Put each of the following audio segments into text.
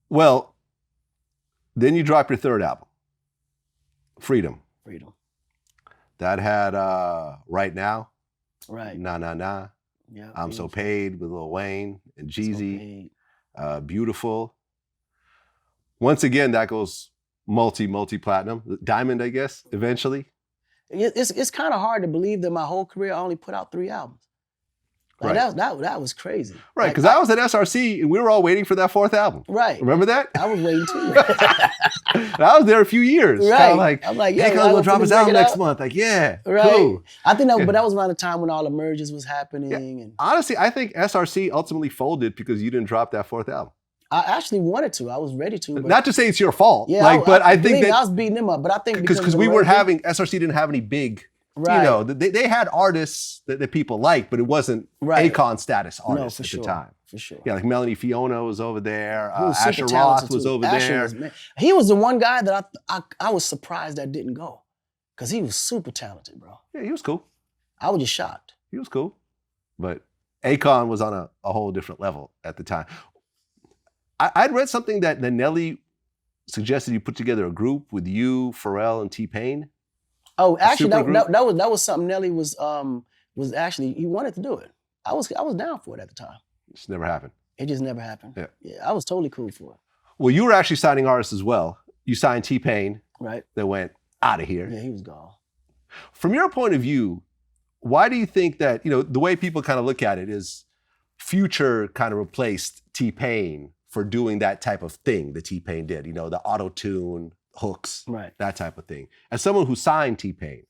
Well, then you drop your third album, Freedom. Freedom. That had Right Now, Right. Nah Nah Nah, Yeah. I'm So Paid with Lil Wayne and Jeezy, Beautiful. Once again, that goes multi-platinum. Diamond, I guess, eventually. It's kind of hard to believe that my whole career I only put out 3 albums. Like Right. that was crazy. Right, because I was at SRC and we were all waiting for that 4th album. Right. Remember that? I was waiting too. I was there a few years. Right. I'm like, yeah, Akon's gonna drop his album next month. Like, yeah, right. Cool. I think but that was around the time when all the mergers was happening. Yeah. And honestly, I think SRC ultimately folded because you didn't drop that 4th album. I actually wanted to. I was ready to. Not to say it's your fault. Yeah, but I think that I was beating them up. But I think because we weren't having SRC didn't have any big. Right. You know, they had artists that people liked, but it wasn't Akon status artists at the time. For sure. Yeah, like Melanie Fiona was over there. Asher Roth was over there. He was the one guy that I was surprised that didn't go. Because he was super talented, bro. Yeah, he was cool. I was just shocked. He was cool. But Akon was on a whole different level at the time. I'd read something that Nelly suggested you put together a group with you, Pharrell, and T-Pain. Oh, actually, that was something Nelly was actually, he wanted to do it. I was down for it at the time. It just never happened. It just never happened. Yeah, I was totally cool for it. Well, you were actually signing artists as well. You signed T-Pain. Right. That went out of here. Yeah, he was gone. From your point of view, why do you think that, the way people kind of look at it is Future kind of replaced T-Pain for doing that type of thing that T-Pain did, the auto-tune, hooks, right, that type of thing. As someone who signed T-Pain,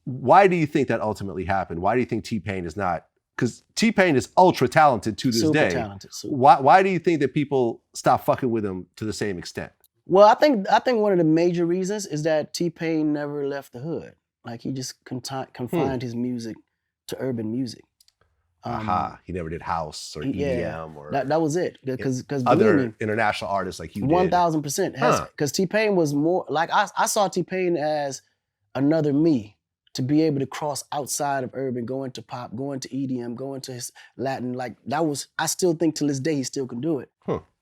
why do you think that ultimately happened? Why do you think T-Pain is not, because T-Pain is ultra talented to this day. Super talented. Why do you think that people stop fucking with him to the same extent? Well, I think one of the major reasons is that T-Pain never left the hood. Like he just confined his music to urban music. He never did house or EDM or that was it. Because other international artists like you did. 1000%. Because T-Pain was more like I saw T-Pain as another me, to be able to cross outside of urban, go into pop, go into EDM, go into his Latin. Like that was, I still think to this day he still can do it.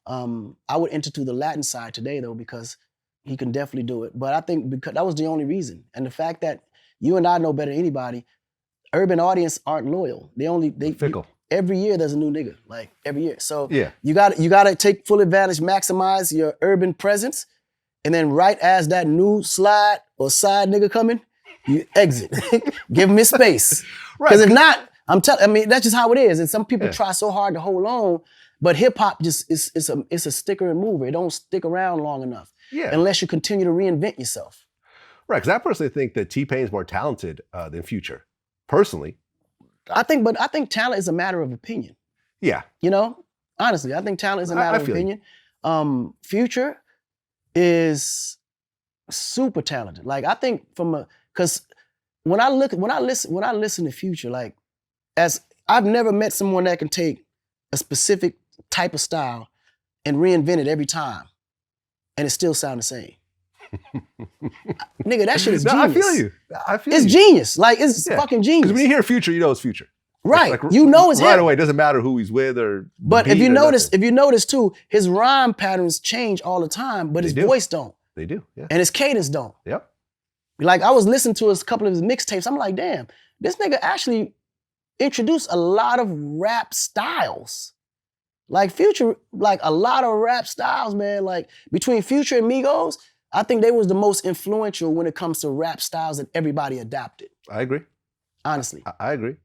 I would enter to the Latin side today though, because he can definitely do it. But I think because that was the only reason. And the fact that you and I know better than anybody, urban audience aren't loyal. They fickle. Every year there's a new nigga, like every year. So yeah, you gotta take full advantage, maximize your urban presence, and then right as that new slide or side nigga coming, you exit. Give him his space. Because if not, that's just how it is. And some people try so hard to hold on, but hip hop just it's a sticker and mover. It don't stick around long enough. Yeah. Unless you continue to reinvent yourself. Right, because I personally think that T-Pain's more talented than Future. Personally. I think talent is a matter of opinion. Yeah. Honestly, I think talent is a matter of opinion. Future is super talented. Like I think because when I listen to Future, like as I've never met someone that can take a specific type of style and reinvent it every time, and it still sound the same. Nigga, that shit is genius. I feel you. It's genius. Like it's fucking genius. Because when you hear Future, you know it's Future. Right. Like, it's right him. away. It doesn't matter who he's with or. But if you notice too, his rhyme patterns change all the time, but his voice don't. They do. Yeah. And his cadence don't. Yep. Like I was listening to a couple of his mixtapes. I'm like, damn, this nigga actually introduced a lot of rap styles. Like Future, like a lot of rap styles, man. Like between Future and Migos, I think they was the most influential when it comes to rap styles that everybody adopted. I agree. Honestly. I agree.